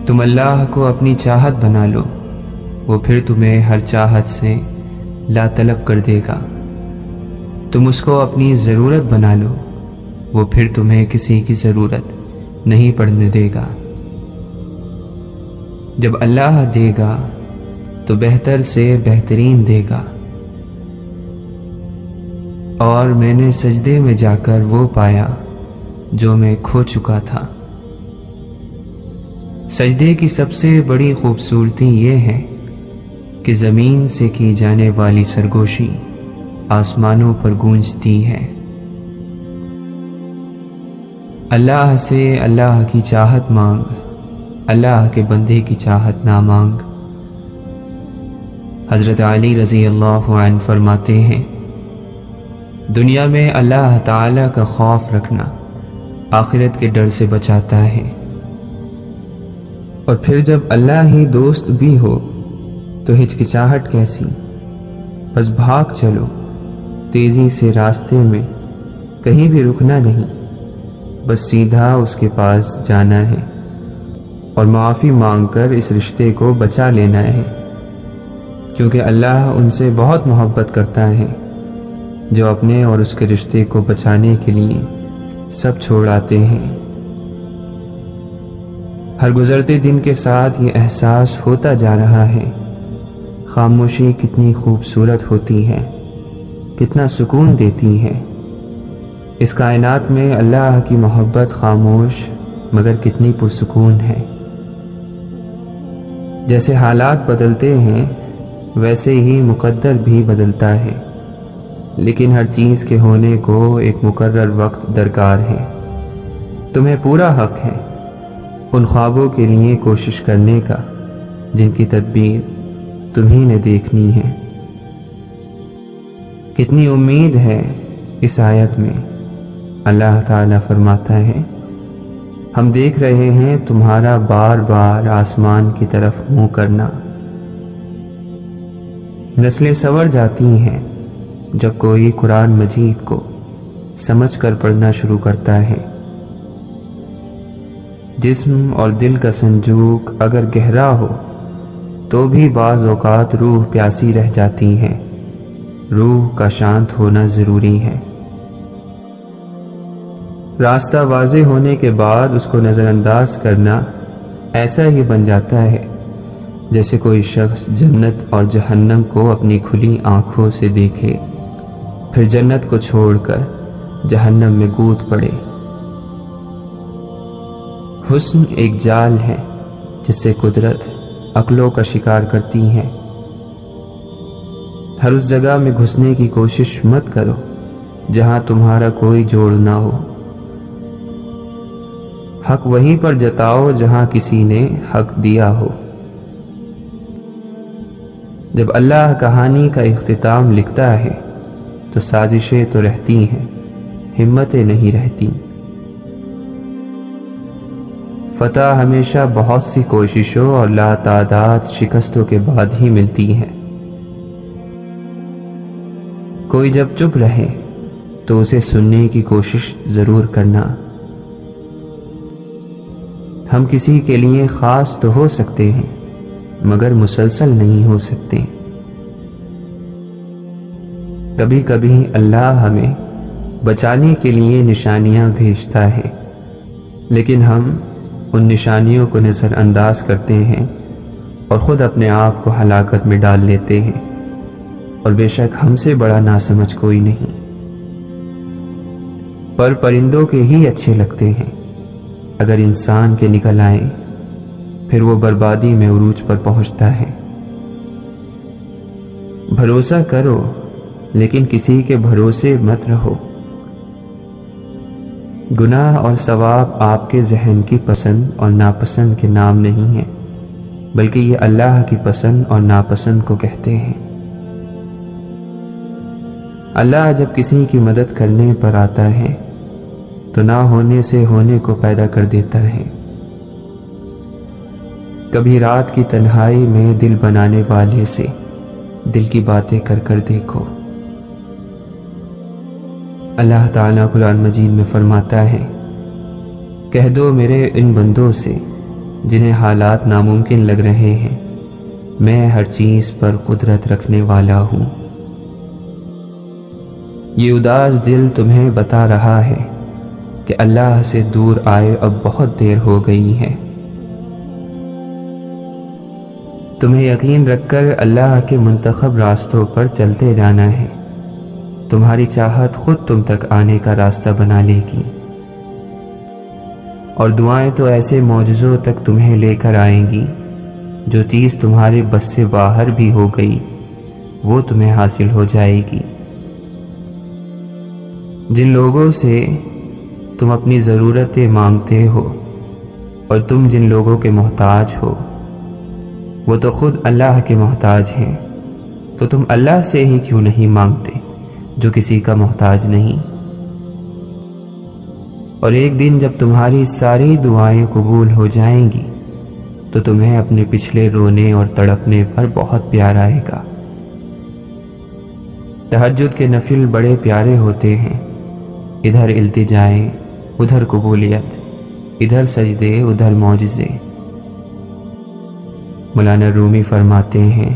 تم اللہ کو اپنی چاہت بنا لو، وہ پھر تمہیں ہر چاہت سے لا طلب کر دے گا۔ تم اس کو اپنی ضرورت بنا لو، وہ پھر تمہیں کسی کی ضرورت نہیں پڑنے دے گا۔ جب اللہ دے گا تو بہتر سے بہترین دے گا، اور میں نے سجدے میں جا کر وہ پایا جو میں کھو چکا تھا۔ سجدے کی سب سے بڑی خوبصورتی یہ ہے کہ زمین سے کی جانے والی سرگوشی آسمانوں پر گونجتی ہے۔ اللہ سے اللہ کی چاہت مانگ، اللہ کے بندے کی چاہت نہ مانگ۔ حضرت علی رضی اللہ عنہ فرماتے ہیں، دنیا میں اللہ تعالی کا خوف رکھنا آخرت کے ڈر سے بچاتا ہے، اور پھر جب اللہ ہی دوست بھی ہو تو ہچکچاہٹ کیسی؟ بس بھاگ چلو تیزی سے راستے میں، کہیں بھی رکنا نہیں، بس سیدھا اس کے پاس جانا ہے اور معافی مانگ کر اس رشتے کو بچا لینا ہے، کیونکہ اللہ ان سے بہت محبت کرتا ہے جو اپنے اور اس کے رشتے کو بچانے کے لیے سب چھوڑ آتے ہیں۔ ہر گزرتے دن کے ساتھ یہ احساس ہوتا جا رہا ہے، خاموشی کتنی خوبصورت ہوتی ہے، کتنا سکون دیتی ہے۔ اس کائنات میں اللہ کی محبت خاموش مگر کتنی پرسکون ہے۔ جیسے حالات بدلتے ہیں ویسے ہی مقدر بھی بدلتا ہے، لیکن ہر چیز کے ہونے کو ایک مقرر وقت درکار ہے۔ تمہیں پورا حق ہے ان خوابوں کے لیے کوشش کرنے کا جن کی تدبیر تمہیں نے دیکھنی ہے۔ کتنی امید ہے اس آیت میں۔ اللہ تعالیٰ فرماتا ہے، ہم دیکھ رہے ہیں تمہارا بار بار آسمان کی طرف منہ کرنا۔ نسلیں سنور جاتی ہیں جب کوئی قرآن مجید کو سمجھ کر پڑھنا شروع کرتا ہے۔ جسم اور دل کا سنجوق اگر گہرا ہو تو بھی بعض اوقات روح پیاسی رہ جاتی ہے۔ روح کا شانت ہونا ضروری ہے۔ راستہ واضح ہونے کے بعد اس کو نظر انداز کرنا ایسا ہی بن جاتا ہے جیسے کوئی شخص جنت اور جہنم کو اپنی کھلی آنکھوں سے دیکھے، پھر جنت کو چھوڑ کر جہنم میں کود پڑے۔ حسن ایک جال ہے جس سے قدرت عقلوں کا شکار کرتی ہے۔ ہر اس جگہ میں گھسنے کی کوشش مت کرو جہاں تمہارا کوئی جوڑ نہ ہو۔ حق وہیں پر جتاؤ جہاں کسی نے حق دیا ہو۔ جب اللہ کہانی کا اختتام لکھتا ہے تو سازشیں تو رہتی ہیں، ہمتیں نہیں رہتی۔ فتح ہمیشہ بہت سی کوششوں اور لاتعداد شکستوں کے بعد ہی ملتی ہے۔ کوئی جب چپ رہے تو اسے سننے کی کوشش ضرور کرنا۔ ہم کسی کے لیے خاص تو ہو سکتے ہیں مگر مسلسل نہیں ہو سکتے۔ کبھی کبھی اللہ ہمیں بچانے کے لیے نشانیاں بھیجتا ہے، لیکن ہم ان نشانیوں کو نظر انداز کرتے ہیں اور خود اپنے آپ کو ہلاکت میں ڈال لیتے ہیں، اور بے شک ہم سے بڑا ناسمجھ کوئی نہیں۔ پر پرندوں کے ہی اچھے لگتے ہیں، اگر انسان کے نکل آئیں پھر وہ بربادی میں عروج پر پہنچتا ہے۔ بھروسہ کرو لیکن کسی کے بھروسے مت رہو۔ گناہ اور ثواب آپ کے ذہن کی پسند اور ناپسند کے نام نہیں ہیں، بلکہ یہ اللہ کی پسند اور ناپسند کو کہتے ہیں۔ اللہ جب کسی کی مدد کرنے پر آتا ہے تو نہ ہونے سے ہونے کو پیدا کر دیتا ہے۔ کبھی رات کی تنہائی میں دل بنانے والے سے دل کی باتیں کر کر دیکھو۔ اللہ تعالیٰ قرآن مجید میں فرماتا ہے، کہہ دو میرے ان بندوں سے جنہیں حالات ناممکن لگ رہے ہیں، میں ہر چیز پر قدرت رکھنے والا ہوں۔ یہ اداس دل تمہیں بتا رہا ہے کہ اللہ سے دور آئے اب بہت دیر ہو گئی ہے۔ تمہیں یقین رکھ کر اللہ کے منتخب راستوں پر چلتے جانا ہے۔ تمہاری چاہت خود تم تک آنے کا راستہ بنا لے گی، اور دعائیں تو ایسے معجزوں تک تمہیں لے کر آئیں گی، جو چیز تمہارے بس سے باہر بھی ہو گئی وہ تمہیں حاصل ہو جائے گی۔ جن لوگوں سے تم اپنی ضرورتیں مانگتے ہو اور تم جن لوگوں کے محتاج ہو، وہ تو خود اللہ کے محتاج ہیں، تو تم اللہ سے ہی کیوں نہیں مانگتے جو کسی کا محتاج نہیں؟ اور ایک دن جب تمہاری ساری دعائیں قبول ہو جائیں گی تو تمہیں اپنے پچھلے رونے اور تڑپنے پر بہت پیار آئے گا۔ تہجد کے نفل بڑے پیارے ہوتے ہیں، ادھر التجائیں، ادھر قبولیت، ادھر سجدے، ادھر معجزے۔ مولانا رومی فرماتے ہیں،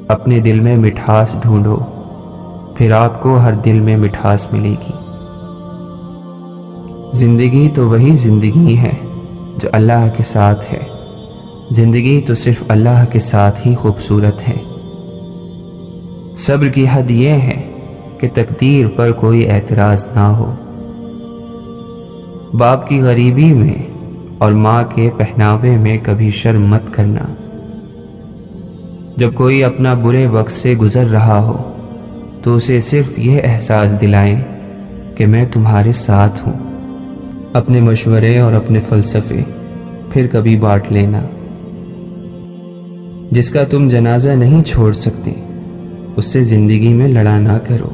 اپنے دل میں مٹھاس ڈھونڈو، پھر آپ کو ہر دل میں مٹھاس ملے گی۔ زندگی تو وہی زندگی ہے جو اللہ کے ساتھ ہے، زندگی تو صرف اللہ کے ساتھ ہی خوبصورت ہے۔ صبر کی حد یہ ہے کہ تقدیر پر کوئی اعتراض نہ ہو۔ باپ کی غریبی میں اور ماں کے پہناوے میں کبھی شرم مت کرنا۔ جب کوئی اپنا برے وقت سے گزر رہا ہو تو اسے صرف یہ احساس دلائیں کہ میں تمہارے ساتھ ہوں۔ اپنے مشورے اور اپنے فلسفے پھر کبھی بانٹ لینا۔ جس کا تم جنازہ نہیں چھوڑ سکتے اس سے زندگی میں لڑا نہ کرو۔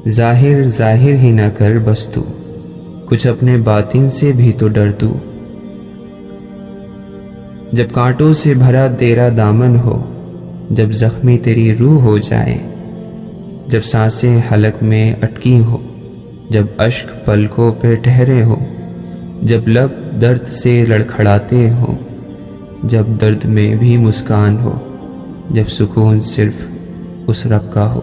ظاہر ظاہر ہی نہ کر بس تو، کچھ اپنے باطن سے بھی تو ڈر تو۔ جب کانٹوں سے بھرا تیرا دامن ہو، جب زخمی تیری روح ہو جائے، جب سانسیں حلق میں اٹکی ہو، جب اشک پلکوں پہ ٹھہرے ہو، جب لب درد سے لڑکھڑاتے ہو، جب درد میں بھی مسکان ہو، جب سکون صرف اس رب کا ہو۔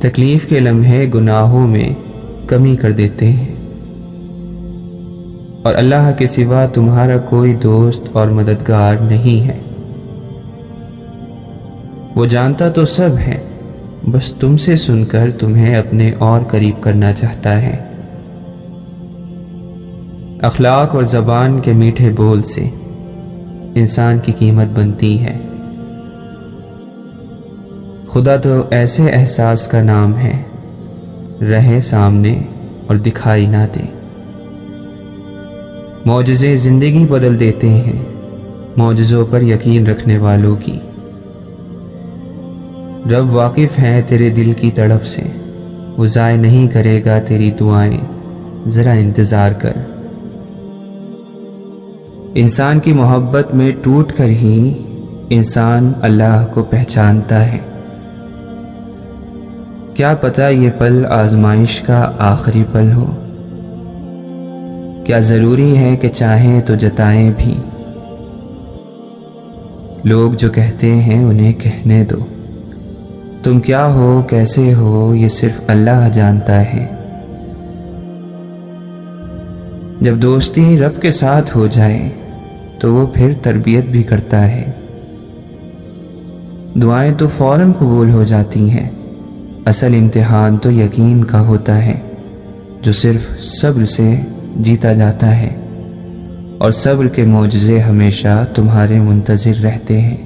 تکلیف کے لمحے گناہوں میں کمی کر دیتے ہیں، اور اللہ کے سوا تمہارا کوئی دوست اور مددگار نہیں ہے۔ وہ جانتا تو سب ہے، بس تم سے سن کر تمہیں اپنے اور قریب کرنا چاہتا ہے۔ اخلاق اور زبان کے میٹھے بول سے انسان کی قیمت بنتی ہے۔ خدا تو ایسے احساس کا نام ہے، رہے سامنے اور دکھائی نہ دے۔ معجزے زندگی بدل دیتے ہیں، معجزوں پر یقین رکھنے والوں کی۔ رب واقف ہے تیرے دل کی تڑپ سے، وہ ضائع نہیں کرے گا تیری دعائیں، ذرا انتظار کر۔ انسان کی محبت میں ٹوٹ کر ہی انسان اللہ کو پہچانتا ہے۔ کیا پتہ یہ پل آزمائش کا آخری پل ہو؟ کیا ضروری ہے کہ چاہیں تو جتائیں بھی؟ لوگ جو کہتے ہیں انہیں کہنے دو، تم کیا ہو کیسے ہو یہ صرف اللہ جانتا ہے۔ جب دوستی رب کے ساتھ ہو جائے تو وہ پھر تربیت بھی کرتا ہے۔ دعائیں تو فوراً قبول ہو جاتی ہیں، اصل امتحان تو یقین کا ہوتا ہے، جو صرف صبر سے جیتا جاتا ہے، اور صبر کے معجزے ہمیشہ تمہارے منتظر رہتے ہیں۔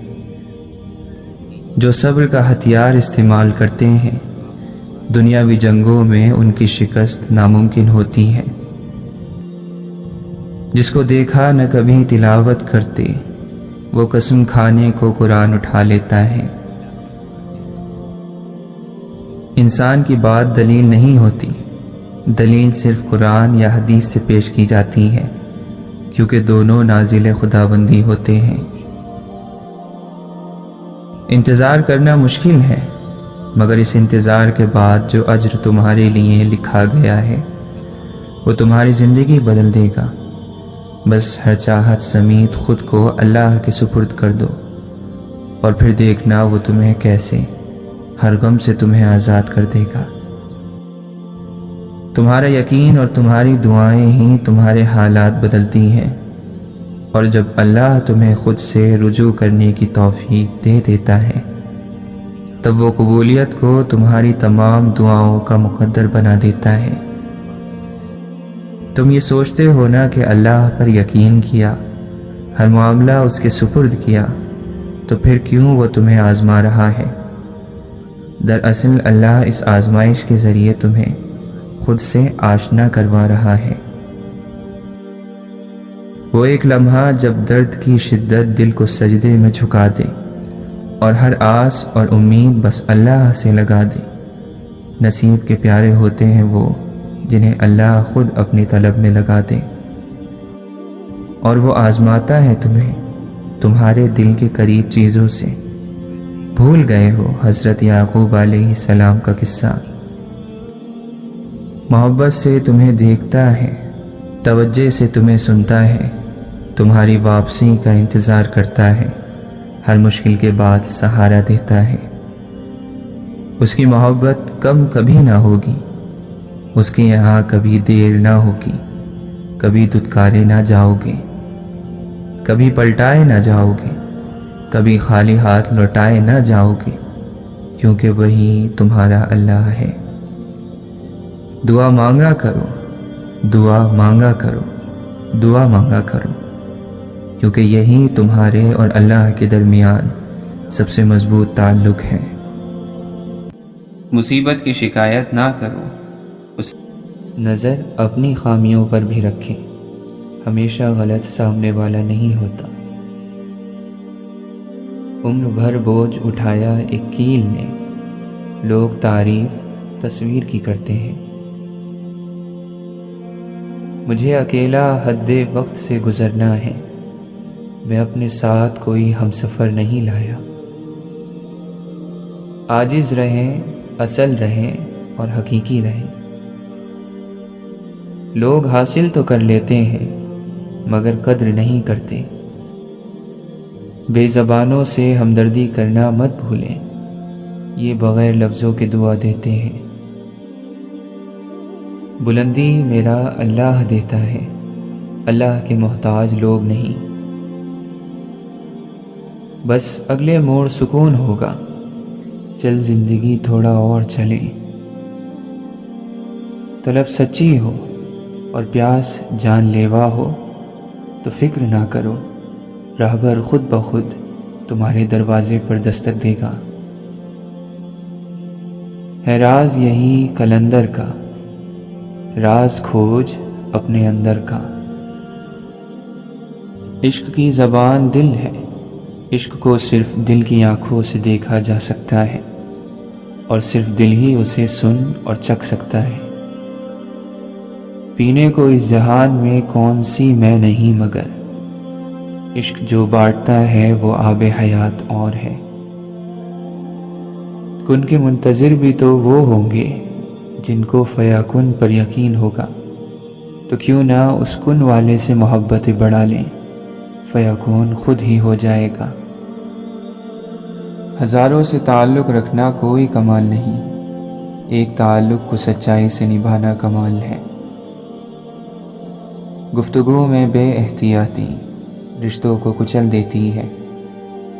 جو صبر کا ہتھیار استعمال کرتے ہیں، دنیاوی جنگوں میں ان کی شکست ناممکن ہوتی ہے۔ جس کو دیکھا نہ کبھی تلاوت کرتے، وہ قسم کھانے کو قرآن اٹھا لیتا ہے۔ انسان کی بات دلیل نہیں ہوتی، دلیل صرف قرآن یا حدیث سے پیش کی جاتی ہے، کیونکہ دونوں نازل خداوندی ہوتے ہیں۔ انتظار کرنا مشکل ہے، مگر اس انتظار کے بعد جو اجر تمہارے لیے لکھا گیا ہے وہ تمہاری زندگی بدل دے گا۔ بس ہر چاہت سمیت خود کو اللہ کے سپرد کر دو، اور پھر دیکھنا وہ تمہیں کیسے ہر غم سے تمہیں آزاد کر دے گا۔ تمہارا یقین اور تمہاری دعائیں ہی تمہارے حالات بدلتی ہیں، اور جب اللہ تمہیں خود سے رجوع کرنے کی توفیق دے دیتا ہے تب وہ قبولیت کو تمہاری تمام دعاؤں کا مقدر بنا دیتا ہے۔ تم یہ سوچتے ہو نا کہ اللہ پر یقین کیا، ہر معاملہ اس کے سپرد کیا، تو پھر کیوں وہ تمہیں آزما رہا ہے؟ دراصل اللہ اس آزمائش کے ذریعے تمہیں خود سے آشنا کروا رہا ہے۔ وہ ایک لمحہ جب درد کی شدت دل کو سجدے میں جھکا دے اور ہر آس اور امید بس اللہ سے لگا دے۔ نصیب کے پیارے ہوتے ہیں وہ جنہیں اللہ خود اپنی طلب میں لگا دے، اور وہ آزماتا ہے تمہیں تمہارے دل کے قریب چیزوں سے۔ بھول گئے ہو حضرت یعقوب علیہ السلام کا قصہ؟ محبت سے تمہیں دیکھتا ہے، توجہ سے تمہیں سنتا ہے، تمہاری واپسی کا انتظار کرتا ہے، ہر مشکل کے بعد سہارا دیتا ہے۔ اس کی محبت کم کبھی نہ ہوگی، اس کے یہاں کبھی دیر نہ ہوگی، کبھی دھتکارے نہ جاؤ گے، کبھی پلٹائے نہ جاؤ گے، کبھی خالی ہاتھ لوٹائے نہ جاؤ گے، کیونکہ وہی تمہارا اللہ ہے۔ دعا مانگا کرو، دعا مانگا کرو، دعا مانگا کرو، کیونکہ یہی تمہارے اور اللہ کے درمیان سب سے مضبوط تعلق ہے۔ مصیبت کی شکایت نہ کرو، اس نظر اپنی خامیوں پر بھی رکھیں، ہمیشہ غلط سامنے والا نہیں ہوتا۔ عمر بھر بوجھ اٹھایا ایک کیل نے، لوگ تعریف تصویر کی کرتے ہیں۔ مجھے اکیلا حد وقت سے گزرنا ہے، میں اپنے ساتھ کوئی ہمسفر نہیں لایا۔ عاجز رہیں، اصل رہیں اور حقیقی رہیں۔ لوگ حاصل تو کر لیتے ہیں مگر قدر نہیں کرتے۔ بے زبانوں سے ہمدردی کرنا مت بھولیں، یہ بغیر لفظوں کے دعا دیتے ہیں۔ بلندی میرا اللہ دیتا ہے، اللہ کے محتاج لوگ نہیں۔ بس اگلے موڑ سکون ہوگا، چل زندگی تھوڑا اور چلے۔ طلب سچی ہو اور پیاس جان لیوا ہو تو فکر نہ کرو، راہبر خود بخود تمہارے دروازے پر دستک دے گا۔ ہے راز یہی کلندر کا، راز کھوج اپنے اندر کا۔ عشق کی زبان دل ہے، عشق کو صرف دل کی آنکھوں سے دیکھا جا سکتا ہے، اور صرف دل ہی اسے سن اور چکھ سکتا ہے۔ پینے کو اس جہان میں کون سی میں نہیں مگر، عشق جو بانٹتا ہے وہ آب حیات اور ہے۔ کن کے منتظر بھی تو وہ ہوں گے جن کو فیاکن پر یقین ہوگا، تو کیوں نہ اس کن والے سے محبت بڑھا لیں، فیاکن خود ہی ہو جائے گا۔ ہزاروں سے تعلق رکھنا کوئی کمال نہیں، ایک تعلق کو سچائی سے نبھانا کمال ہے۔ گفتگو میں بے احتیاطی رشتوں کو کچل دیتی ہے،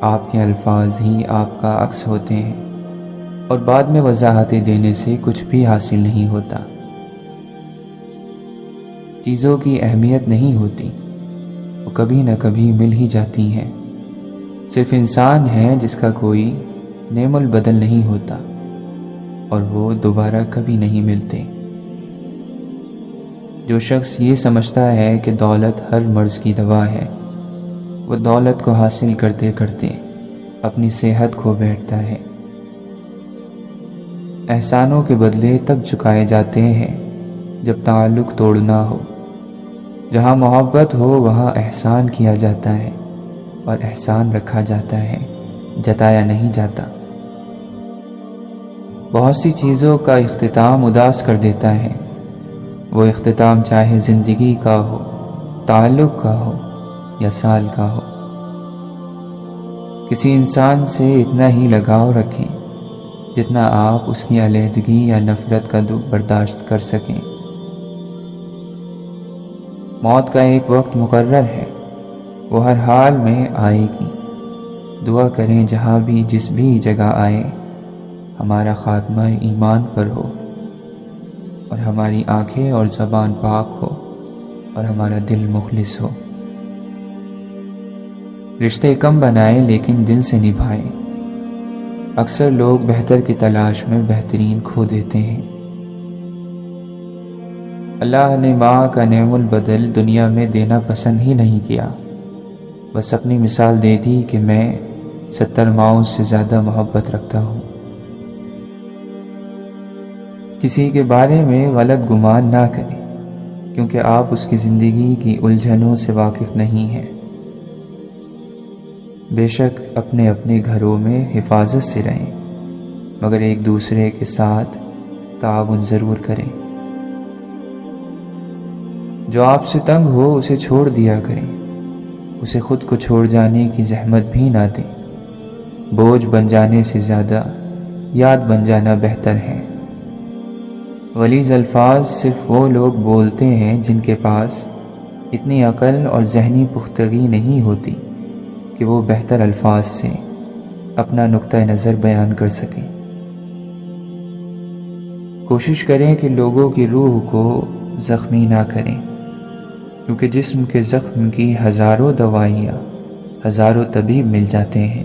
آپ کے الفاظ ہی آپ کا عکس ہوتے ہیں، اور بعد میں وضاحتیں دینے سے کچھ بھی حاصل نہیں ہوتا۔ چیزوں کی اہمیت نہیں ہوتی، وہ کبھی نہ کبھی مل ہی جاتی ہیں۔ صرف انسان ہے جس کا کوئی نعم البدل نہیں ہوتا، اور وہ دوبارہ کبھی نہیں ملتے۔ جو شخص یہ سمجھتا ہے کہ دولت ہر مرض کی دوا ہے، وہ دولت کو حاصل کرتے کرتے اپنی صحت کھو بیٹھتا ہے۔ احسانوں کے بدلے تب چکائے جاتے ہیں جب تعلق توڑنا ہو۔ جہاں محبت ہو وہاں احسان کیا جاتا ہے، اور احسان رکھا جاتا ہے، جتایا نہیں جاتا۔ بہت سی چیزوں کا اختتام اداس کر دیتا ہے، وہ اختتام چاہے زندگی کا ہو، تعلق کا ہو یا سال کا ہو، کسی انسان سے اتنا ہی لگاؤ رکھیں جتنا آپ اس کی علیحدگی یا نفرت کا دکھ برداشت کر سکیں۔ موت کا ایک وقت مقرر ہے، وہ ہر حال میں آئے گی۔ دعا کریں جہاں بھی جس بھی جگہ آئے، ہمارا خاتمہ ایمان پر ہو، اور ہماری آنکھیں اور زبان پاک ہو، اور ہمارا دل مخلص ہو۔ رشتے کم بنائیں لیکن دل سے نبھائیں۔ اکثر لوگ بہتر کی تلاش میں بہترین کھو دیتے ہیں۔ اللہ نے ماں کا نعم البدل دنیا میں دینا پسند ہی نہیں کیا، بس اپنی مثال دے دی کہ میں 70 ماؤں سے زیادہ محبت رکھتا ہوں۔ کسی کے بارے میں غلط گمان نہ کریں، کیونکہ آپ اس کی زندگی کی الجھنوں سے واقف نہیں ہیں۔ بے شک اپنے اپنے گھروں میں حفاظت سے رہیں، مگر ایک دوسرے کے ساتھ تعاون ضرور کریں۔ جو آپ سے تنگ ہو اسے چھوڑ دیا کریں، اسے خود کو چھوڑ جانے کی زحمت بھی نہ دیں۔ بوجھ بن جانے سے زیادہ یاد بن جانا بہتر ہے۔ غلیظ الفاظ صرف وہ لوگ بولتے ہیں جن کے پاس اتنی عقل اور ذہنی پختگی نہیں ہوتی کہ وہ بہتر الفاظ سے اپنا نقطہ نظر بیان کر سکیں۔ کوشش کریں کہ لوگوں کی روح کو زخمی نہ کریں، کیونکہ جسم کے زخم کی ہزاروں دوائیاں، ہزاروں طبیب مل جاتے ہیں،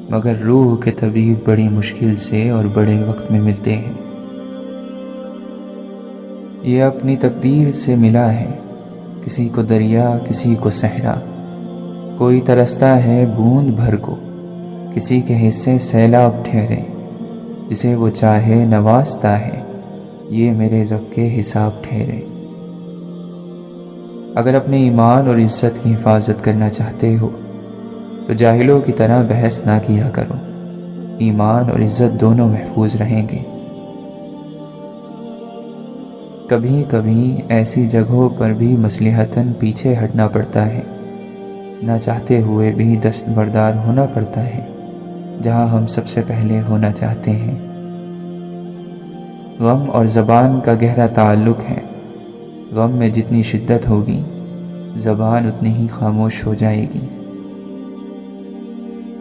مگر روح کے طبیب بڑی مشکل سے اور بڑے وقت میں ملتے ہیں۔ یہ اپنی تقدیر سے ملا ہے، کسی کو دریا، کسی کو صحرا، کوئی ترستا ہے بوند بھر کو، کسی کے حصے سیلاب ٹھہرے، جسے وہ چاہے نوازتا ہے، یہ میرے رب کے حساب ٹھہرے۔ اگر اپنے ایمان اور عزت کی حفاظت کرنا چاہتے ہو تو جاہلوں کی طرح بحث نہ کیا کرو، ایمان اور عزت دونوں محفوظ رہیں گے۔ کبھی کبھی ایسی جگہوں پر بھی مصلحتاً پیچھے ہٹنا پڑتا ہے، نہ چاہتے ہوئے بھی دستبردار ہونا پڑتا ہے جہاں ہم سب سے پہلے ہونا چاہتے ہیں۔ غم اور زبان کا گہرا تعلق ہے۔ غم میں جتنی شدت ہوگی، زبان اتنی ہی خاموش ہو جائے گی۔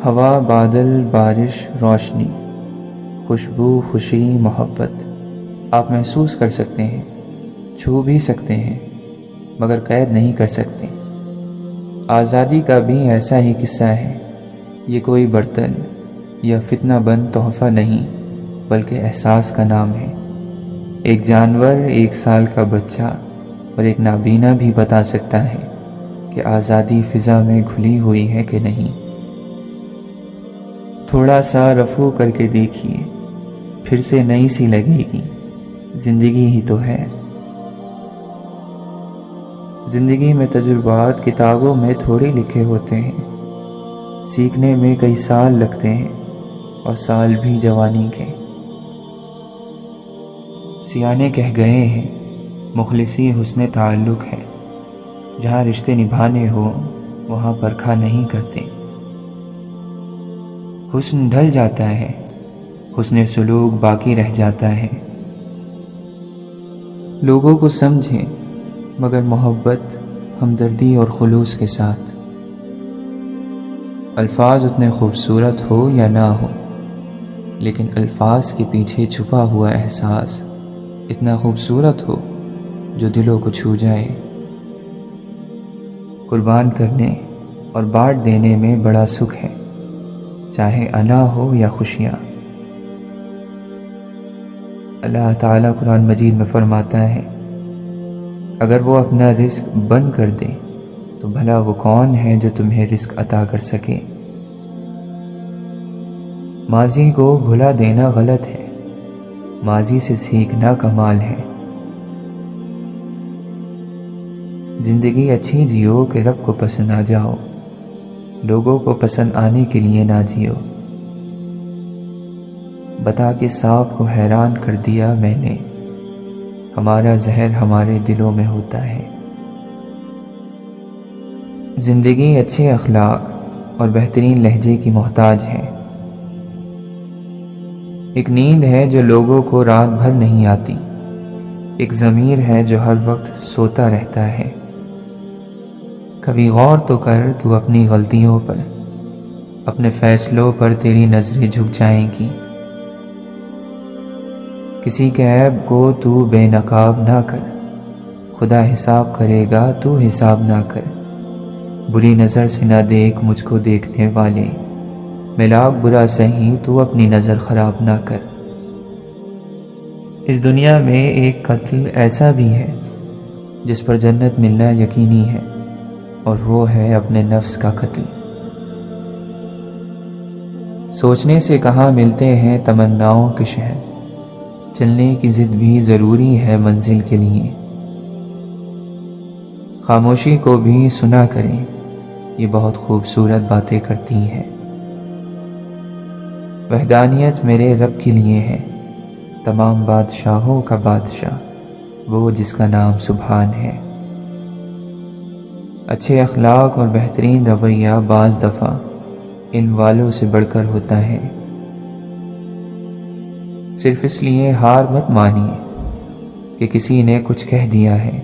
ہوا، بادل، بارش، روشنی، خوشبو، خوشی، محبت آپ محسوس کر سکتے ہیں، چھو بھی سکتے ہیں، مگر قید نہیں کر سکتے۔ آزادی کا بھی ایسا ہی قصہ ہے۔ یہ کوئی برتن یا فتنہ بند تحفہ نہیں، بلکہ احساس کا نام ہے۔ ایک جانور، 1 سال کا بچہ اور ایک نابینا بھی بتا سکتا ہے کہ آزادی فضا میں گھلی ہوئی ہے کہ نہیں۔ تھوڑا سا رفو کر کے دیکھیے، پھر سے نئی سی لگے گی۔ زندگی ہی تو ہے۔ زندگی میں تجربات کتابوں میں تھوڑے لکھے ہوتے ہیں، سیکھنے میں کئی سال لگتے ہیں، اور سال بھی جوانی کے۔ سیانے کہہ گئے ہیں، مخلصی حسن تعلق ہے، جہاں رشتے نبھانے ہو وہاں پرکھا نہیں کرتے۔ حسن ڈھل جاتا ہے، حسن سلوک باقی رہ جاتا ہے۔ لوگوں کو سمجھیں، مگر محبت، ہمدردی اور خلوص کے ساتھ۔ الفاظ اتنے خوبصورت ہو یا نہ ہو، لیکن الفاظ کے پیچھے چھپا ہوا احساس اتنا خوبصورت ہو جو دلوں کو چھو جائے۔ قربان کرنے اور بانٹ دینے میں بڑا سکھ ہے، چاہے انا ہو یا خوشیاں۔ اللہ تعالیٰ قرآن مجید میں فرماتا ہے، اگر وہ اپنا رزق بند کر دے تو بھلا وہ کون ہے جو تمہیں رزق عطا کر سکے۔ ماضی کو بھلا دینا غلط ہے، ماضی سے سیکھنا کمال ہے۔ زندگی اچھی جیو کہ رب کو پسند آ جاؤ، لوگوں کو پسند آنے کے لیے نہ جیو۔ بتا کے سانپ کو حیران کر دیا میں نے، ہمارا زہر ہمارے دلوں میں ہوتا ہے۔ زندگی اچھے اخلاق اور بہترین لہجے کی محتاج ہے۔ ایک نیند ہے جو لوگوں کو رات بھر نہیں آتی، ایک ضمیر ہے جو ہر وقت سوتا رہتا ہے۔ کبھی غور تو کر تو اپنی غلطیوں پر، اپنے فیصلوں پر تیری نظریں جھک جائیں گی۔ کسی کے عیب کو تو بے نقاب نہ کر، خدا حساب کرے گا تو حساب نہ کر۔ بری نظر سے نہ دیکھ مجھ کو دیکھنے والے، میں لاکھ برا سہی تو اپنی نظر خراب نہ کر۔ اس دنیا میں ایک قتل ایسا بھی ہے جس پر جنت ملنا یقینی ہے، اور وہ ہے اپنے نفس کا قتل۔ سوچنے سے کہاں ملتے ہیں تمناؤں کے شہر، چلنے کی ضد بھی ضروری ہے منزل کے لیے۔ خاموشی کو بھی سنا کریں، یہ بہت خوبصورت باتیں کرتی ہے۔ وحدانیت میرے رب کے لیے ہے، تمام بادشاہوں کا بادشاہ، وہ جس کا نام سبحان ہے۔ اچھے اخلاق اور بہترین رویہ بعض دفعہ علم والوں سے بڑھ کر ہوتا ہے۔ صرف اس لیے ہار مت مانیے کہ کسی نے کچھ کہہ دیا ہے،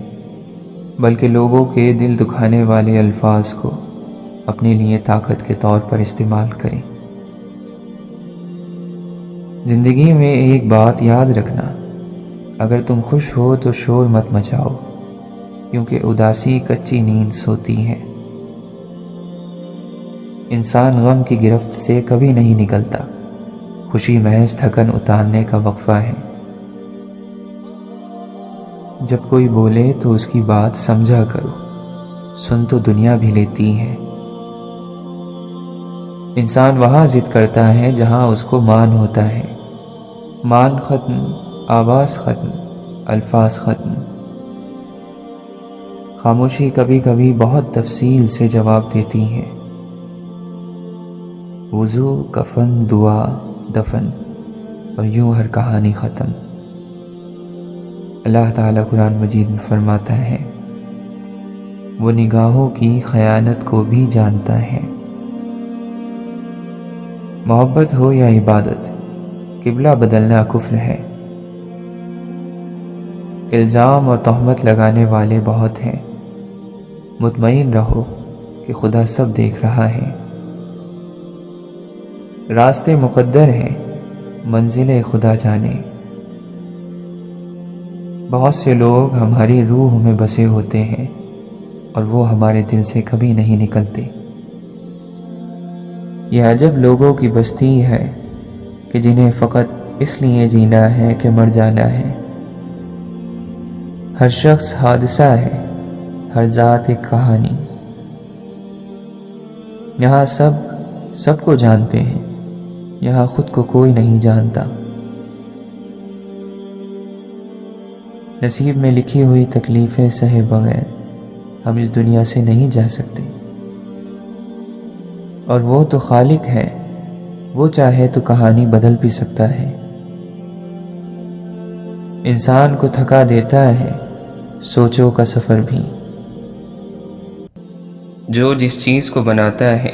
بلکہ لوگوں کے دل دکھانے والے الفاظ کو اپنے لیے طاقت کے طور پر استعمال کریں۔ زندگی میں ایک بات یاد رکھنا، اگر تم خوش ہو تو شور مت مچاؤ، کیونکہ اداسی کچی نیند سوتی ہے۔ انسان غم کی گرفت سے کبھی نہیں نکلتا، خوشی محض تھکن اتارنے کا وقفہ ہے۔ جب کوئی بولے تو اس کی بات سمجھا کرو، سن تو دنیا بھی لیتی ہے۔ انسان وہاں ضد کرتا ہے جہاں اس کو مان ہوتا ہے۔ مان ختم، آواز ختم، الفاظ ختم۔ خاموشی کبھی کبھی بہت تفصیل سے جواب دیتی ہے۔ وضو، کفن، دعا، دفن، اور یوں ہر کہانی ختم۔ اللہ تعالیٰ قرآن مجید میں فرماتا ہے، وہ نگاہوں کی خیانت کو بھی جانتا ہے۔ محبت ہو یا عبادت، قبلہ بدلنا کفر ہے۔ الزام اور تہمت لگانے والے بہت ہیں، مطمئن رہو کہ خدا سب دیکھ رہا ہے۔ راستے مقدر ہیں، منزل خدا جانے۔ بہت سے لوگ ہماری روح میں بسے ہوتے ہیں اور وہ ہمارے دل سے کبھی نہیں نکلتے۔ یہ عجب لوگوں کی بستی ہے کہ جنہیں فقط اس لیے جینا ہے کہ مر جانا ہے۔ ہر شخص حادثہ ہے، ہر ذات ایک کہانی۔ یہاں سب کو جانتے ہیں، یہاں خود کو کوئی نہیں جانتا۔ نصیب میں لکھی ہوئی تکلیفیں سہے بغیر ہم اس دنیا سے نہیں جا سکتے، اور وہ تو خالق ہے، وہ چاہے تو کہانی بدل بھی سکتا ہے۔ انسان کو تھکا دیتا ہے سوچوں کا سفر بھی۔ جو جس چیز کو بناتا ہے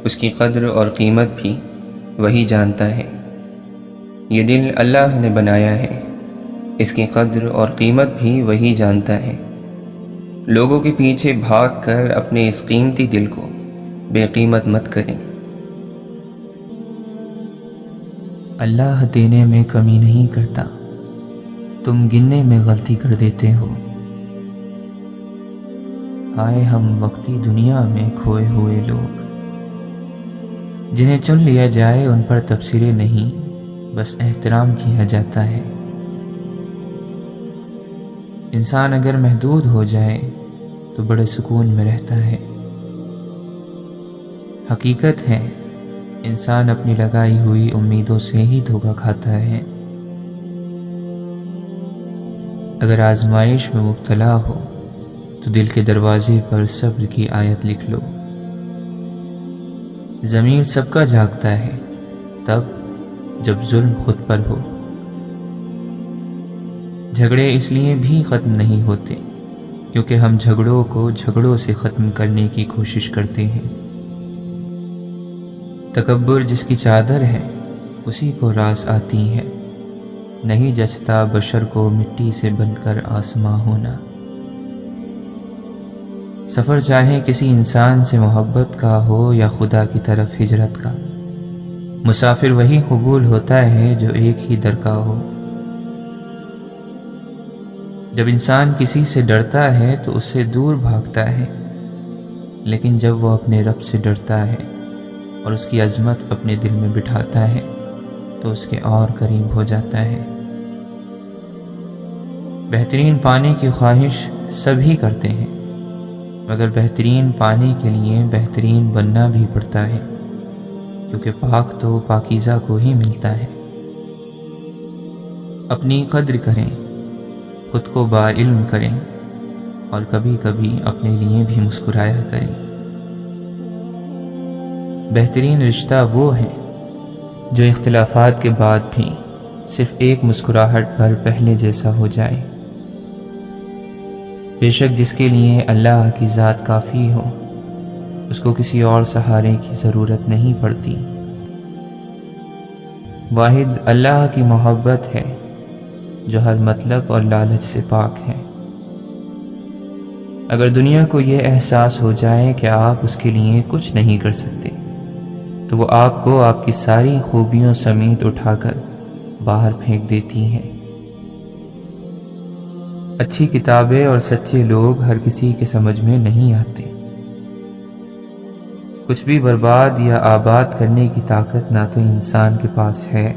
اس کی قدر اور قیمت بھی وہی جانتا ہے۔ یہ دل اللہ نے بنایا ہے، اس کی قدر اور قیمت بھی وہی جانتا ہے۔ لوگوں کے پیچھے بھاگ کر اپنے اس قیمتی دل کو بے قیمت مت کریں۔ اللہ دینے میں کمی نہیں کرتا، تم گننے میں غلطی کر دیتے ہو۔ ہائے ہم وقتی دنیا میں کھوئے ہوئے لوگ، جنہیں چن لیا جائے ان پر تبصرے نہیں، بس احترام کیا جاتا ہے۔ انسان اگر محدود ہو جائے تو بڑے سکون میں رہتا ہے۔ حقیقت ہے انسان اپنی لگائی ہوئی امیدوں سے ہی دھوکہ کھاتا ہے۔ اگر آزمائش میں مبتلا ہو تو دل کے دروازے پر صبر کی آیت لکھ لو۔ ضمیر سب کا جاگتا ہے تب جب ظلم خود پر ہو۔ جھگڑے اس لیے بھی ختم نہیں ہوتے کیونکہ ہم جھگڑوں کو جھگڑوں سے ختم کرنے کی کوشش کرتے ہیں۔ تکبر جس کی چادر ہے اسی کو راس آتی ہے، نہیں جچتا بشر کو مٹی سے بن کر آسماں ہونا۔ سفر چاہے کسی انسان سے محبت کا ہو یا خدا کی طرف ہجرت کا، مسافر وہی قبول ہوتا ہے جو ایک ہی در کا ہو۔ جب انسان کسی سے ڈرتا ہے تو اس سے دور بھاگتا ہے، لیکن جب وہ اپنے رب سے ڈرتا ہے اور اس کی عظمت اپنے دل میں بٹھاتا ہے تو اس کے اور قریب ہو جاتا ہے۔ بہترین پانے کی خواہش سبھی کرتے ہیں، مگر بہترین پانے کے لیے بہترین بننا بھی پڑتا ہے، کیونکہ پاک تو پاکیزہ کو ہی ملتا ہے۔ اپنی قدر کریں، خود کو باعلم کریں، اور کبھی کبھی اپنے لیے بھی مسکرایا کریں۔ بہترین رشتہ وہ ہے جو اختلافات کے بعد بھی صرف ایک مسکراہٹ پر پہلے جیسا ہو جائے۔ بے شک جس کے لیے اللہ کی ذات کافی ہو، اس کو کسی اور سہارے کی ضرورت نہیں پڑتی۔ واحد اللہ کی محبت ہے جو ہر مطلب اور لالچ سے پاک ہے۔ اگر دنیا کو یہ احساس ہو جائے کہ آپ اس کے لیے کچھ نہیں کر سکتے تو وہ آپ کو آپ کی ساری خوبیوں سمیت اٹھا کر باہر پھینک دیتی ہے۔ اچھی کتابیں اور سچے لوگ ہر کسی کے سمجھ میں نہیں آتے۔ کچھ بھی برباد یا آباد کرنے کی طاقت نہ تو انسان کے پاس ہے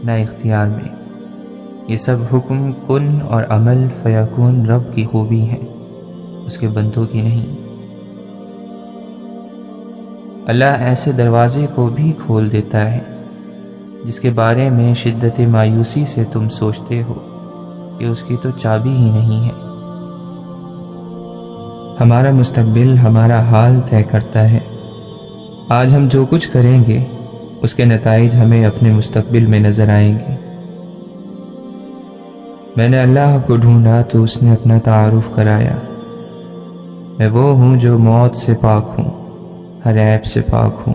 نہ اختیار میں۔ یہ سب حکم کن اور عمل فیکون رب کی خوبی ہے، اس کے بندوں کی نہیں۔ اللہ ایسے دروازے کو بھی کھول دیتا ہے جس کے بارے میں شدت مایوسی سے تم سوچتے ہو کہ اس کی تو چابی ہی نہیں ہے۔ ہمارا مستقبل ہمارا حال طے کرتا ہے۔ آج ہم جو کچھ کریں گے اس کے نتائج ہمیں اپنے مستقبل میں نظر آئیں گے۔ میں نے اللہ کو ڈھونڈا تو اس نے اپنا تعارف کرایا۔ میں وہ ہوں جو موت سے پاک ہوں، ہر عیب سے پاک ہوں۔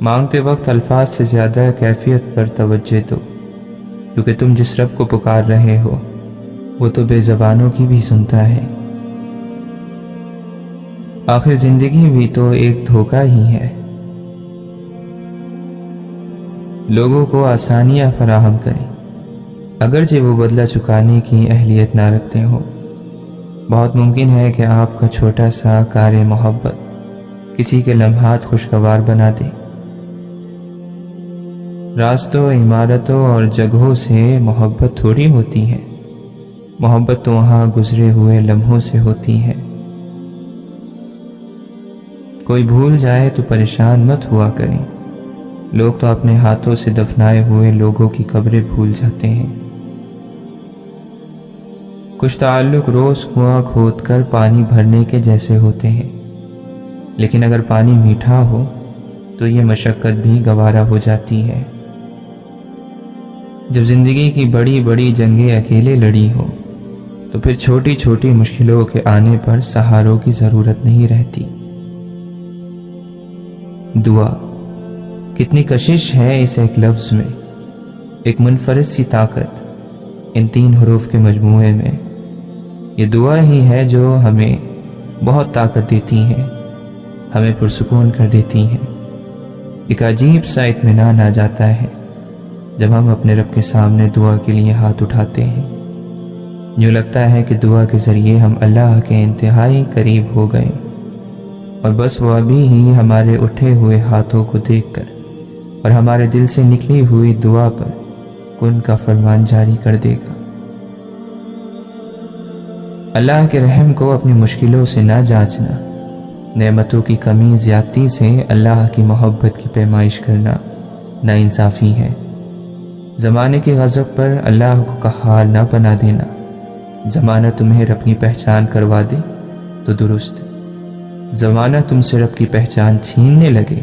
مانگتے وقت الفاظ سے زیادہ کیفیت پر توجہ دو، کیونکہ تم جس رب کو پکار رہے ہو وہ تو بے زبانوں کی بھی سنتا ہے۔ آخر زندگی بھی تو ایک دھوکہ ہی ہے۔ لوگوں کو آسانیاں فراہم کریں اگرچہ وہ بدلہ چکانے کی اہلیت نہ رکھتے ہوں۔ بہت ممکن ہے کہ آپ کا چھوٹا سا کار محبت کسی کے لمحات خوشگوار بنا دے۔ راستوں، عمارتوں اور جگہوں سے محبت تھوڑی ہوتی ہے، محبت تو وہاں گزرے ہوئے لمحوں سے ہوتی ہے۔ کوئی بھول جائے تو پریشان مت ہوا کریں، لوگ تو اپنے ہاتھوں سے دفنائے ہوئے لوگوں کی قبریں بھول جاتے ہیں۔ کچھ تعلق روز کنواں کھود کر پانی بھرنے کے جیسے ہوتے ہیں، لیکن اگر پانی میٹھا ہو تو یہ مشقت بھی گوارا ہو جاتی ہے۔ جب زندگی کی بڑی بڑی جنگیں اکیلے لڑی ہو تو پھر چھوٹی چھوٹی مشکلوں کے آنے پر سہاروں کی ضرورت نہیں رہتی۔ دعا کتنی کشش ہے اس ایک لفظ میں، ایک منفرد سی طاقت ان 3 حروف کے مجموعے میں۔ یہ دعا ہی ہے جو ہمیں بہت طاقت دیتی ہے، ہمیں پرسکون کر دیتی ہے۔ ایک عجیب سا اطمینان آ جاتا ہے جب ہم اپنے رب کے سامنے دعا کے لیے ہاتھ اٹھاتے ہیں۔ یوں لگتا ہے کہ دعا کے ذریعے ہم اللہ کے انتہائی قریب ہو گئے، اور بس وہ ابھی ہی ہمارے اٹھے ہوئے ہاتھوں کو دیکھ کر اور ہمارے دل سے نکلی ہوئی دعا پر کن کا فرمان جاری کر دے گا۔ اللہ کے رحم کو اپنی مشکلوں سے نہ جانچنا، نعمتوں کی کمی زیادتی سے اللہ کی محبت کی پیمائش کرنا ناانصافی ہے۔ زمانے کے غضب پر اللہ کو قہار نہ بنا دینا۔ زمانہ تمہیں رب کی پہچان کروا دے تو درست، زمانہ تم سے رب کی پہچان چھیننے لگے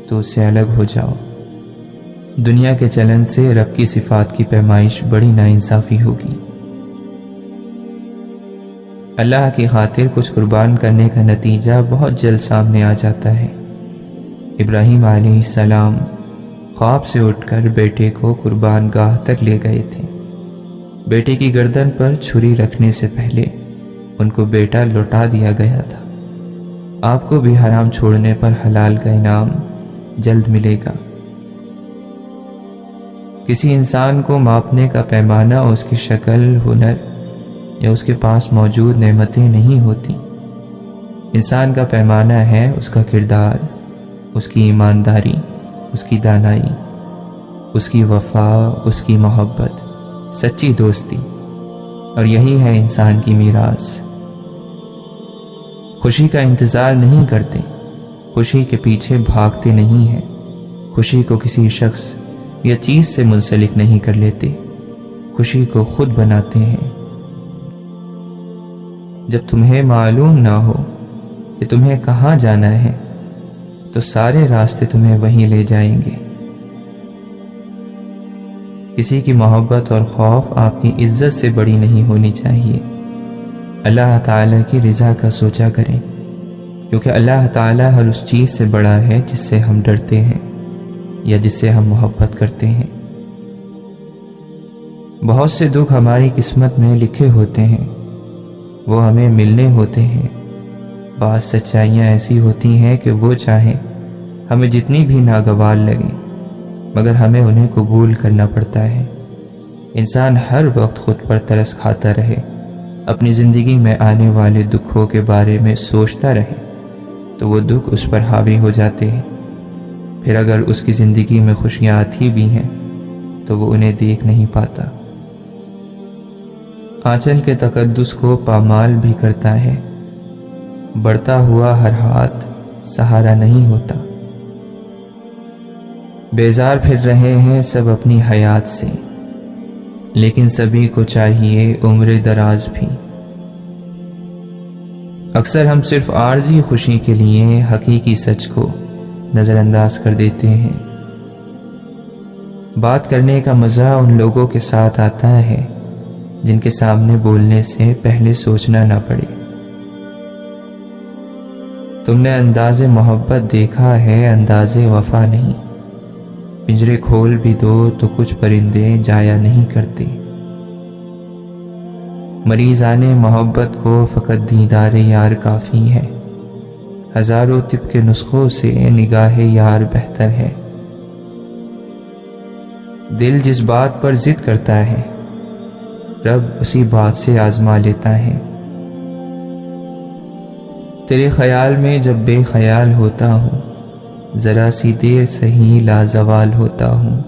تو اس سے الگ ہو جاؤ۔ دنیا کے چلن سے رب کی صفات کی پیمائش بڑی ناانصافی ہوگی۔ اللہ کی خاطر کچھ قربان کرنے کا نتیجہ بہت جلد سامنے آ جاتا ہے۔ ابراہیم علیہ السلام خواب سے اٹھ کر بیٹے کو قربان گاہ تک لے گئے تھے۔ بیٹے کی گردن پر چھری رکھنے سے پہلے ان کو بیٹا لوٹا دیا گیا تھا۔ آپ کو بھی حرام چھوڑنے پر حلال کا انعام جلد ملے گا۔ کسی انسان کو ماپنے کا پیمانہ اس کی شکل، ہنر یا اس کے پاس موجود نعمتیں نہیں ہوتی۔ انسان کا پیمانہ ہے اس کا کردار، اس کی ایمانداری، اس کی دانائی، اس کی وفا، اس کی محبت، سچی دوستی، اور یہی ہے انسان کی میراث۔ خوشی کا انتظار نہیں کرتے، خوشی کے پیچھے بھاگتے نہیں ہیں، خوشی کو کسی شخص یا چیز سے منسلک نہیں کر لیتے، خوشی کو خود بناتے ہیں۔ جب تمہیں معلوم نہ ہو کہ تمہیں کہاں جانا ہے تو سارے راستے تمہیں وہیں لے جائیں گے۔ کسی کی محبت اور خوف آپ کی عزت سے بڑی نہیں ہونی چاہیے۔ اللہ تعالیٰ کی رضا کا سوچا کریں، کیونکہ اللہ تعالیٰ ہر اس چیز سے بڑا ہے جس سے ہم ڈرتے ہیں یا جس سے ہم محبت کرتے ہیں۔ بہت سے دکھ ہماری قسمت میں لکھے ہوتے ہیں، وہ ہمیں ملنے ہوتے ہیں۔ بعض سچائیاں ایسی ہوتی ہیں کہ وہ چاہیں ہمیں جتنی بھی ناگوار لگیں، مگر ہمیں انہیں قبول کرنا پڑتا ہے۔ انسان ہر وقت خود پر ترس کھاتا رہے، اپنی زندگی میں آنے والے دکھوں کے بارے میں سوچتا رہے تو وہ دکھ اس پر حاوی ہو جاتے ہیں۔ پھر اگر اس کی زندگی میں خوشیاں آتی بھی ہیں تو وہ انہیں دیکھ نہیں پاتا۔ آنچل کے تقدس کو پامال بھی کرتا ہے، بڑھتا ہوا ہر ہاتھ سہارا نہیں ہوتا۔ بیزار پھر رہے ہیں سب اپنی حیات سے، لیکن سبھی کو چاہیے عمر دراز بھی۔ اکثر ہم صرف عارضی خوشی کے لیے حقیقی سچ کو نظر انداز کر دیتے ہیں۔ بات کرنے کا مزہ ان لوگوں کے ساتھ آتا ہے جن کے سامنے بولنے سے پہلے سوچنا نہ پڑے۔ تم نے انداز محبت دیکھا ہے، انداز وفا نہیں۔ پنجرے کھول بھی دو تو کچھ پرندے جایا نہیں کرتے۔ مریضان محبت کو فقط دیدار یار کافی ہے، ہزاروں طب کے نسخوں سے نگاہ یار بہتر ہے۔ دل جس بات پر ضد کرتا ہے، رب اسی بات سے آزما لیتا ہے۔ تیرے خیال میں جب بے خیال ہوتا ہوں، ذرا سی دیر سہی لازوال ہوتا ہوں۔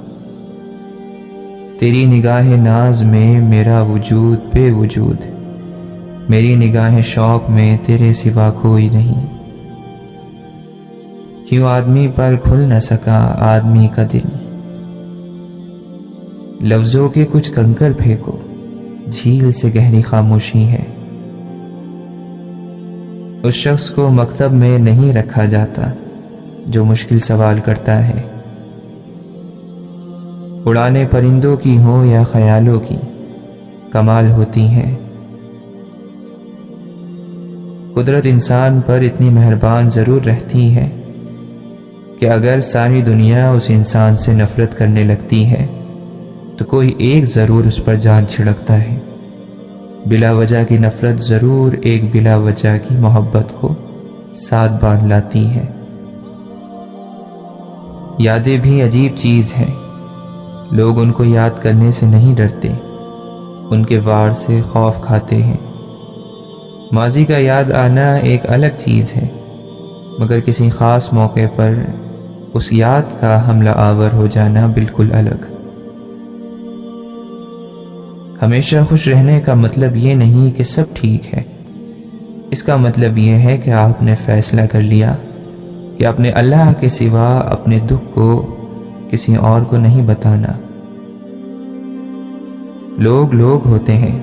تیری نگاہ ناز میں میرا وجود بے وجود، میری نگاہ شوق میں تیرے سوا کوئی نہیں۔ کیوں آدمی پر کھل نہ سکا آدمی کا دل، لفظوں کے کچھ کنکر پھینکو، جھیل سے گہری خاموشی ہے۔ اس شخص کو مکتب میں نہیں رکھا جاتا جو مشکل سوال کرتا ہے۔ اڑانے پرندوں کی ہوں یا خیالوں کی، کمال ہوتی ہیں۔ قدرت انسان پر اتنی مہربان ضرور رہتی ہے کہ اگر ساری دنیا اس انسان سے نفرت کرنے لگتی ہے تو کوئی ایک ضرور اس پر جان چھڑکتا ہے۔ بلا وجہ کی نفرت ضرور ایک بلا وجہ کی محبت کو ساتھ باندھ لاتی ہے۔ یادیں بھی عجیب چیز ہیں، لوگ ان کو یاد کرنے سے نہیں ڈرتے، ان کے وار سے خوف کھاتے ہیں۔ ماضی کا یاد آنا ایک الگ چیز ہے، مگر کسی خاص موقع پر اس یاد کا حملہ آور ہو جانا بالکل الگ۔ ہمیشہ خوش رہنے کا مطلب یہ نہیں کہ سب ٹھیک ہے، اس کا مطلب یہ ہے کہ آپ نے فیصلہ کر لیا کہ اپنے اللہ کے سوا اپنے دکھ کو کسی اور کو نہیں بتانا۔ لوگ ہوتے ہیں،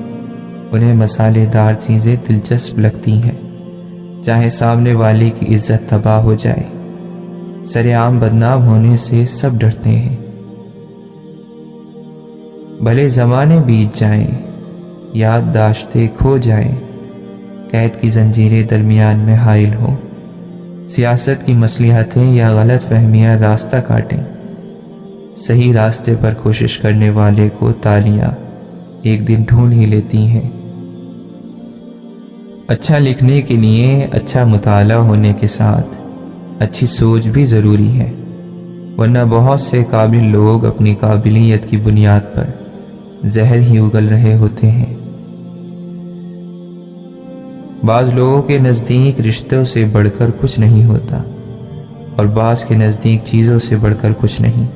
انہیں مسالے دار چیزیں دلچسپ لگتی ہیں، چاہے سامنے والے کی عزت تباہ ہو جائے۔ سر عام بدنام ہونے سے سب ڈرتے ہیں، بھلے زمانے بیت جائیں، یادداشتیں کھو جائیں، قید کی زنجیریں درمیان میں حائل ہوں، سیاست کی مصلحتیں یا غلط فہمیاں راستہ کاٹیں، صحیح راستے پر کوشش کرنے والے کو تالیاں ایک دن ڈھونڈ ہی لیتی ہیں۔ اچھا لکھنے کے لیے اچھا مطالعہ ہونے کے ساتھ اچھی سوچ بھی ضروری ہے، ورنہ بہت سے قابل لوگ اپنی قابلیت کی بنیاد پر زہر ہی اگل رہے ہوتے ہیں۔ بعض لوگوں کے نزدیک رشتوں سے بڑھ کر کچھ نہیں ہوتا، اور بعض کے نزدیک چیزوں سے بڑھ کر کچھ نہیں۔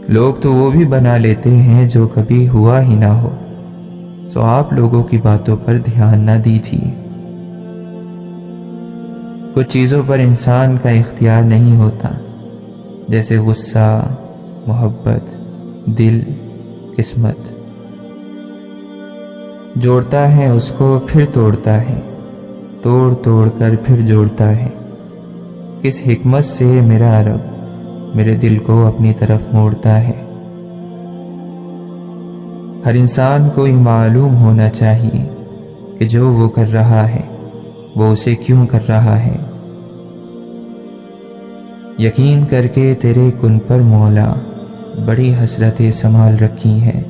لوگ تو وہ بھی بنا لیتے ہیں جو کبھی ہوا ہی نہ ہو، سو آپ لوگوں کی باتوں پر دھیان نہ دیجیے۔ کچھ چیزوں پر انسان کا اختیار نہیں ہوتا، جیسے غصہ، محبت، دل، قسمت۔ جوڑتا ہے اس کو پھر توڑتا ہے، توڑ توڑ کر پھر جوڑتا ہے۔ کس حکمت سے میرا رب میرے دل کو اپنی طرف موڑتا ہے۔ ہر انسان کو یہ معلوم ہونا چاہیے کہ جو وہ کر رہا ہے وہ اسے کیوں کر رہا ہے۔ یقین کر کے تیرے کن پر مولا بڑی حسرتیں سنبھال رکھی ہیں۔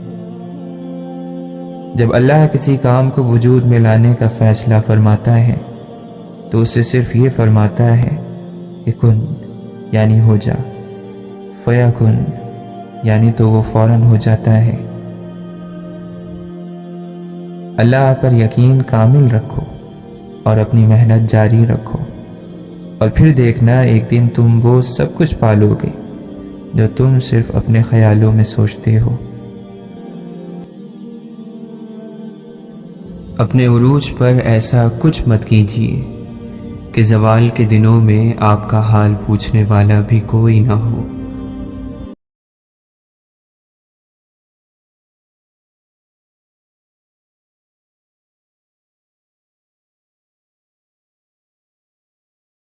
جب اللہ کسی کام کو وجود میں لانے کا فیصلہ فرماتا ہے تو اسے صرف یہ فرماتا ہے کہ کن یعنی ہو جا، فیکن یعنی تو وہ فوراً ہو جاتا ہے۔ اللہ پر یقین کامل رکھو اور اپنی محنت جاری رکھو، اور پھر دیکھنا ایک دن تم وہ سب کچھ پالو گے جو تم صرف اپنے خیالوں میں سوچتے ہو۔ اپنے عروج پر ایسا کچھ مت کیجیے کہ زوال کے دنوں میں آپ کا حال پوچھنے والا بھی کوئی نہ ہو۔